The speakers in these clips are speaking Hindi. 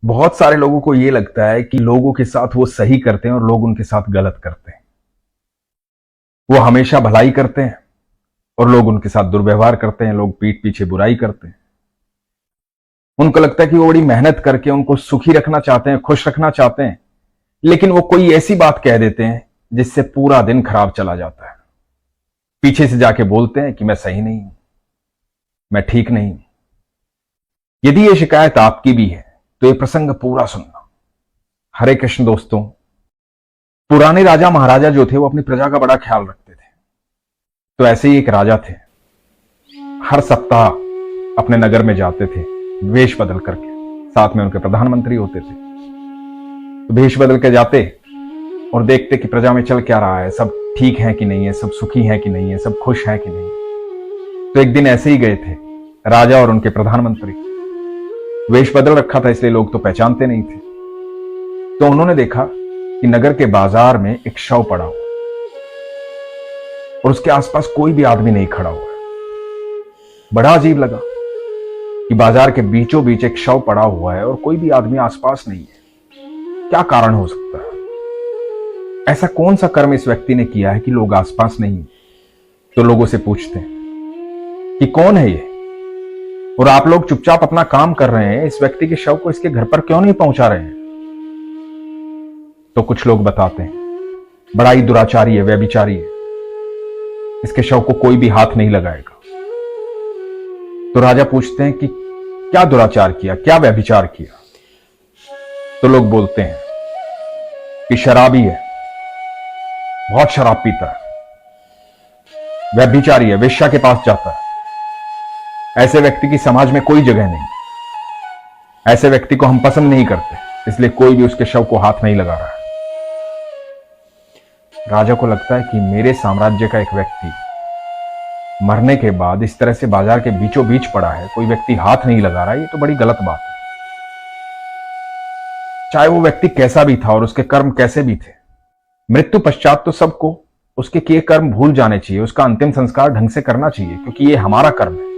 बहुत सारे लोगों को यह लगता है कि लोगों के साथ वो सही करते हैं और लोग उनके साथ गलत करते हैं। वो हमेशा भलाई करते हैं और लोग उनके साथ दुर्व्यवहार करते हैं, लोग पीठ पीछे बुराई करते हैं। उनको लगता है कि वो बड़ी मेहनत करके उनको सुखी रखना चाहते हैं, खुश रखना चाहते हैं, लेकिन वो कोई ऐसी बात कह देते हैं जिससे पूरा दिन खराब चला जाता है। पीछे से जाके बोलते हैं कि मैं सही नहीं हूं, मैं ठीक नहीं हूं। यदि ये शिकायत आपकी भी है तो ये प्रसंग पूरा सुनना। हरे कृष्ण दोस्तों, पुराने राजा महाराजा जो थे वो अपनी प्रजा का बड़ा ख्याल रखते थे। तो ऐसे ही एक राजा थे, हर सप्ताह अपने नगर में जाते थे वेश बदल करके, साथ में उनके प्रधानमंत्री होते थे। तो वेश बदल के जाते और देखते कि प्रजा में चल क्या रहा है, सब ठीक है कि नहीं है, सब सुखी है कि नहीं है, सब खुश है कि नहीं है। तो एक दिन ऐसे ही गए थे राजा और उनके प्रधानमंत्री। वेश बदल रखा था इसलिए लोग तो पहचानते नहीं थे। तो उन्होंने देखा कि नगर के बाजार में एक शव पड़ा हुआ और उसके आसपास कोई भी आदमी नहीं खड़ा हुआ। बड़ा अजीब लगा कि बाजार के बीचों बीच एक शव पड़ा हुआ है और कोई भी आदमी आसपास नहीं है। क्या कारण हो सकता है? ऐसा कौन सा कर्म इस व्यक्ति ने किया है कि लोग आसपास नहीं? तो लोगों से पूछते हैं कि कौन है ये, और आप लोग चुपचाप अपना काम कर रहे हैं, इस व्यक्ति के शव को इसके घर पर क्यों नहीं पहुंचा रहे हैं? तो कुछ लोग बताते हैं बड़ा ही दुराचारी है, व्यभिचारी है, इसके शव को कोई भी हाथ नहीं लगाएगा। तो राजा पूछते हैं कि क्या दुराचार किया, क्या व्यभिचार किया? तो लोग बोलते हैं कि शराबी है, बहुत शराब पीता है, व्यभिचारी है, वेश्या के पास जाता है। ऐसे व्यक्ति की समाज में कोई जगह नहीं, ऐसे व्यक्ति को हम पसंद नहीं करते, इसलिए कोई भी उसके शव को हाथ नहीं लगा रहा है। राजा को लगता है कि मेरे साम्राज्य का एक व्यक्ति मरने के बाद इस तरह से बाजार के बीचों बीच पड़ा है, कोई व्यक्ति हाथ नहीं लगा रहा है, ये तो बड़ी गलत बात है। चाहे वो व्यक्ति कैसा भी था और उसके कर्म कैसे भी थे, मृत्यु पश्चात तो सबको उसके किए कर्म भूल जाने चाहिए, उसका अंतिम संस्कार ढंग से करना चाहिए, क्योंकि ये हमारा कर्म है।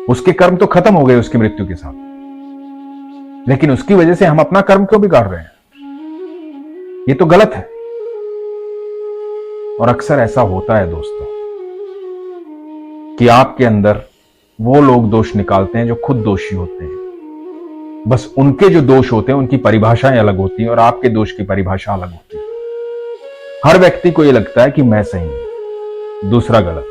उसके कर्म तो खत्म हो गए उसकी मृत्यु के साथ, लेकिन उसकी वजह से हम अपना कर्म क्यों बिगाड़ रहे हैं? ये तो गलत है। और अक्सर ऐसा होता है दोस्तों कि आपके अंदर वो लोग दोष निकालते हैं जो खुद दोषी होते हैं। बस उनके जो दोष होते हैं उनकी परिभाषाएं अलग होती हैं और आपके दोष की परिभाषा अलग होती है। हर व्यक्ति को यह लगता है कि मैं सही हूं, दूसरा गलत है।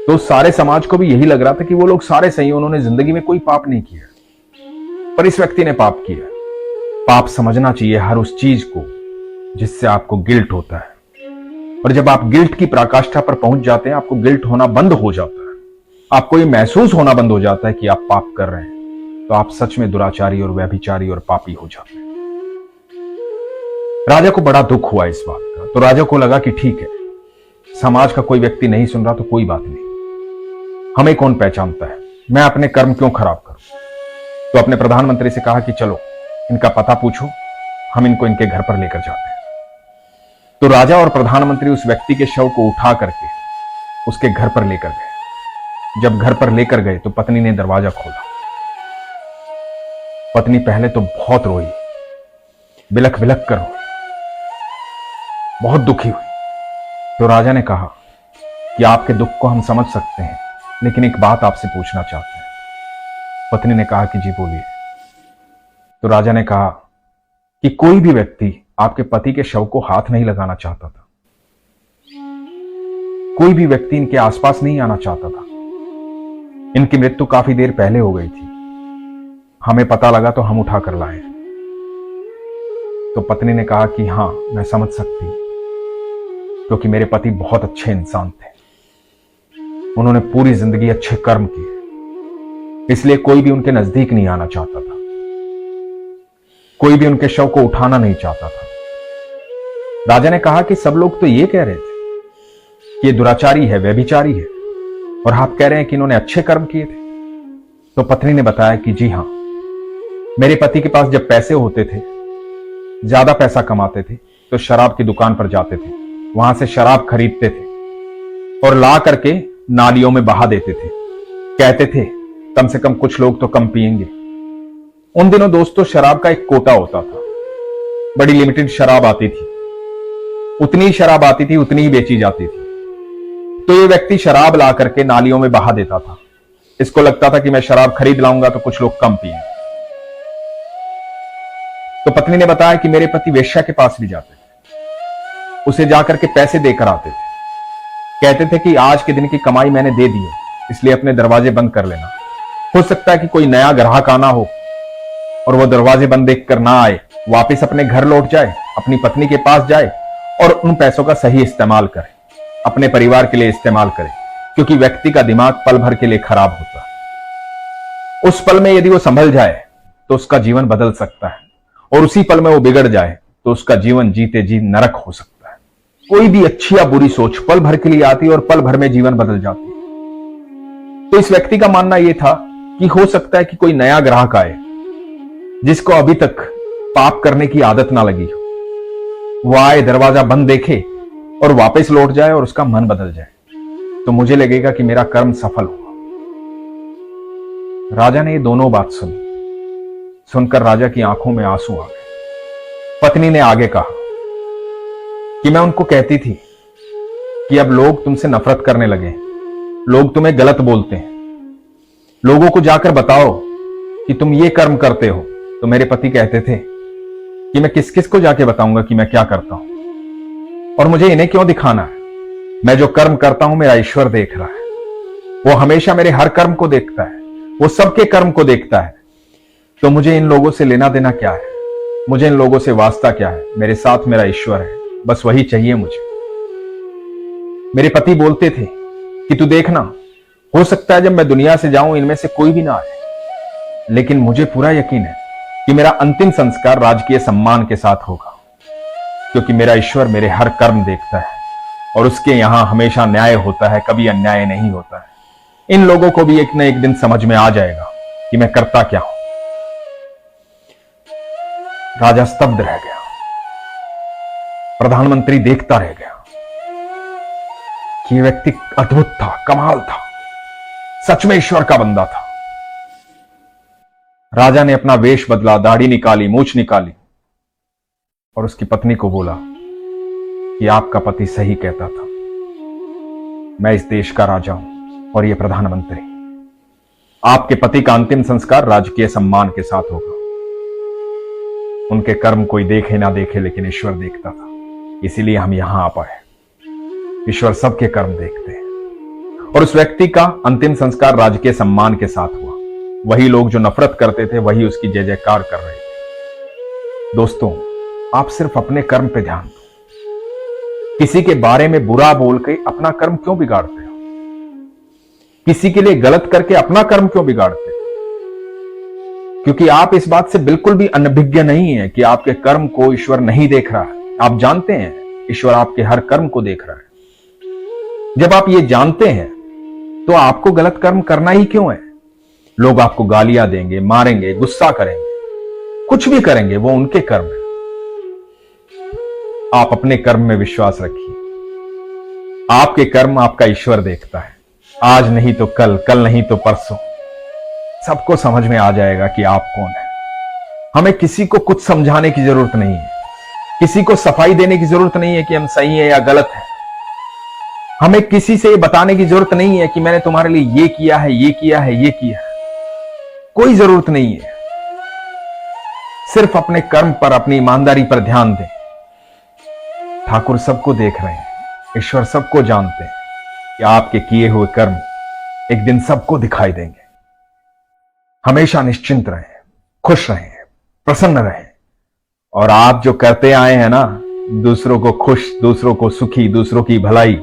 तो सारे समाज को भी यही लग रहा था कि वो लोग सारे सही हैं, उन्होंने जिंदगी में कोई पाप नहीं किया। पर इस व्यक्ति ने पाप किया। पाप समझना चाहिए हर उस चीज को जिससे आपको गिल्ट होता है, और जब आप गिल्ट की पराकाष्ठा पर पहुंच जाते हैं, आपको गिल्ट होना बंद हो जाता है, आपको ये महसूस होना बंद हो जाता है कि आप पाप कर रहे हैं, तो आप सच में दुराचारी और व्यभिचारी और पापी हो जाते हैं। राजा को बड़ा दुख हुआ इस बात का। तो राजा को लगा कि ठीक है, समाज का कोई व्यक्ति नहीं सुन रहा तो कोई बात नहीं, हमें कौन पहचानता है, मैं अपने कर्म क्यों खराब करूं। तो अपने प्रधानमंत्री से कहा कि चलो इनका पता पूछो, हम इनको इनके घर पर लेकर जाते हैं। तो राजा और प्रधानमंत्री उस व्यक्ति के शव को उठा करके उसके घर पर लेकर गए। जब घर पर लेकर गए तो पत्नी ने दरवाजा खोला। पत्नी पहले तो बहुत रोई, बिलख बिलख कर रोई, बहुत दुखी हुई। तो राजा ने कहा कि आपके दुख को हम समझ सकते हैं, लेकिन एक बात आपसे पूछना चाहते हैं। पत्नी ने कहा कि जी बोलिए। तो राजा ने कहा कि कोई भी व्यक्ति आपके पति के शव को हाथ नहीं लगाना चाहता था, कोई भी व्यक्ति इनके आसपास नहीं आना चाहता था। इनकी मृत्यु काफी देर पहले हो गई थी, हमें पता लगा तो हम उठा कर लाए। तो पत्नी ने कहा कि हां, मैं समझ सकती हूं, क्योंकि मेरे पति बहुत अच्छे इंसान थे, उन्होंने पूरी जिंदगी अच्छे कर्म किए, इसलिए कोई भी उनके नजदीक नहीं आना चाहता था, कोई भी उनके शव को उठाना नहीं चाहता था। राजा ने कहा कि सब लोग तो ये कह रहे थे कि ये दुराचारी है, व्यभिचारी है, और आप कह रहे हैं कि इन्होंने अच्छे कर्म किए थे। तो पत्नी ने बताया कि जी हां, मेरे पति के पास जब पैसे होते थे, ज्यादा पैसा कमाते थे, तो शराब की दुकान पर जाते थे, वहां से शराब खरीदते थे और ला करके नालियों में बहा देते थे। कहते थे कम से कम कुछ लोग तो कम पिएंगे, उन दिनों दोस्तों शराब का एक कोटा होता था, बड़ी लिमिटेड शराब आती थी, उतनी शराब आती थी, उतनी ही बेची जाती थी। तो ये व्यक्ति शराब ला करके नालियों में बहा देता था। इसको लगता था कि मैं शराब खरीद लाऊंगा तो कुछ लोग कम पिए। तो पत्नी ने बताया कि मेरे पति वेश्या के पास भी जाते थे, उसे जाकर के पैसे देकर आते थे, कहते थे कि आज के दिन की कमाई मैंने दे दी है, इसलिए अपने दरवाजे बंद कर लेना। हो सकता है कि कोई नया ग्राहक आना हो और वो दरवाजे बंद देखकर ना आए, वापस अपने घर लौट जाए, अपनी पत्नी के पास जाए और उन पैसों का सही इस्तेमाल करे, अपने परिवार के लिए इस्तेमाल करे, क्योंकि व्यक्ति का दिमाग पल भर के लिए खराब होता है। उस पल में यदि वो संभल जाए तो उसका जीवन बदल सकता है, और उसी पल में वो बिगड़ जाए तो उसका जीवन जीते जी नरक हो सकता है। कोई भी अच्छी या बुरी सोच पल भर के लिए आती है और पल भर में जीवन बदल जाती है। तो इस व्यक्ति का मानना यह था कि हो सकता है कि कोई नया ग्राहक आए जिसको अभी तक पाप करने की आदत ना लगी हो, वो आए, दरवाजा बंद देखे और वापस लौट जाए और उसका मन बदल जाए, तो मुझे लगेगा कि मेरा कर्म सफल हुआ। राजा ने ये दोनों बात सुनी। सुनकर राजा की आंखों में आंसू आ गए। पत्नी ने आगे कहा कि मैं उनको कहती थी कि अब लोग तुमसे नफरत करने लगे, लोग तुम्हें गलत बोलते हैं, लोगों को जाकर बताओ कि तुम ये कर्म करते हो। तो मेरे पति कहते थे कि मैं किस किस को जाके बताऊंगा कि मैं क्या करता हूं, और मुझे इन्हें क्यों दिखाना है। मैं जो कर्म करता हूं मेरा ईश्वर देख रहा है, वो हमेशा मेरे हर कर्म को देखता है, वो सबके कर्म को देखता है। तो मुझे इन लोगों से लेना देना क्या है, मुझे इन लोगों से वास्ता क्या है। मेरे साथ मेरा ईश्वर है, बस वही चाहिए मुझे। मेरे पति बोलते थे कि तू देखना, हो सकता है जब मैं दुनिया से जाऊं इनमें से कोई भी ना आए, लेकिन मुझे पूरा यकीन है कि मेरा अंतिम संस्कार राजकीय सम्मान के साथ होगा, क्योंकि मेरा ईश्वर मेरे हर कर्म देखता है और उसके यहां हमेशा न्याय होता है, कभी अन्याय नहीं होता है। इन लोगों को भी एक न एक दिन समझ में आ जाएगा कि मैं करता क्या हूं। राजा स्तब्ध रह गया, प्रधानमंत्री देखता रह गया कि यह व्यक्ति अद्भुत था, कमाल था, सच में ईश्वर का बंदा था। राजा ने अपना वेश बदला, दाढ़ी निकाली, मूछ निकाली और उसकी पत्नी को बोला कि आपका पति सही कहता था, मैं इस देश का राजा हूं और यह प्रधानमंत्री। आपके पति का अंतिम संस्कार राजकीय सम्मान के साथ होगा। उनके कर्म कोई देखे ना देखे, लेकिन ईश्वर देखता था, इसीलिए हम यहां आ पाए। ईश्वर सबके कर्म देखते हैं। और उस व्यक्ति का अंतिम संस्कार राजकीय सम्मान के साथ हुआ। वही लोग जो नफरत करते थे वही उसकी जय जयकार कर रहे थे। दोस्तों, आप सिर्फ अपने कर्म पे ध्यान दो। किसी के बारे में बुरा बोल के अपना कर्म क्यों बिगाड़ते हो? किसी के लिए गलत करके अपना कर्म क्यों बिगाड़ते हो? क्योंकि आप इस बात से बिल्कुल भी अनभिज्ञ नहीं है कि आपके कर्म को ईश्वर नहीं देख रहा है। आप जानते हैं ईश्वर आपके हर कर्म को देख रहा है। जब आप ये जानते हैं तो आपको गलत कर्म करना ही क्यों है? लोग आपको गालियां देंगे, मारेंगे, गुस्सा करेंगे, कुछ भी करेंगे, वो उनके कर्म है। आप अपने कर्म में विश्वास रखिए। आपके कर्म आपका ईश्वर देखता है। आज नहीं तो कल, कल नहीं तो परसों सबको समझ में आ जाएगा कि आप कौन है। हमें किसी को कुछ समझाने की जरूरत नहीं है, किसी को सफाई देने की जरूरत नहीं है कि हम सही है या गलत है। हमें किसी से ये बताने की जरूरत नहीं है कि मैंने तुम्हारे लिए ये किया है, ये किया है, ये किया है। कोई जरूरत नहीं है। सिर्फ अपने कर्म पर, अपनी ईमानदारी पर ध्यान दें। ठाकुर सबको देख रहे हैं, ईश्वर सबको जानते हैं कि आपके किए हुए कर्म एक दिन सबको दिखाई देंगे। हमेशा निश्चिंत रहें, खुश रहें, प्रसन्न रहें, और आप जो करते आए हैं ना, दूसरों को खुश, दूसरों को सुखी, दूसरों की भलाई,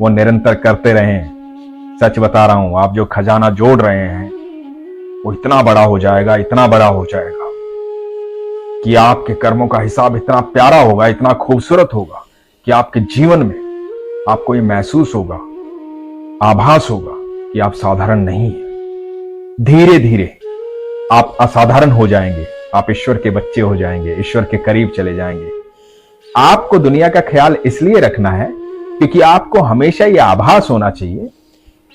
वो निरंतर करते रहें। सच बता रहा हूं, आप जो खजाना जोड़ रहे हैं वो इतना बड़ा हो जाएगा, इतना बड़ा हो जाएगा कि आपके कर्मों का हिसाब इतना प्यारा होगा, इतना खूबसूरत होगा कि आपके जीवन में आपको ये महसूस होगा, आभास होगा कि आप साधारण नहीं हैं। धीरे धीरे आप असाधारण हो जाएंगे, आप ईश्वर के बच्चे हो जाएंगे, ईश्वर के करीब चले जाएंगे। आपको दुनिया का ख्याल इसलिए रखना है क्योंकि आपको हमेशा यह आभास होना चाहिए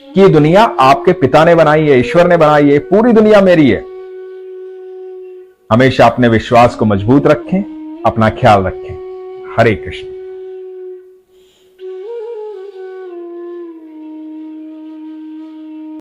कि ये दुनिया आपके पिता ने बनाई है, ईश्वर ने बनाई है, पूरी दुनिया मेरी है। हमेशा अपने विश्वास को मजबूत रखें, अपना ख्याल रखें। हरे कृष्ण।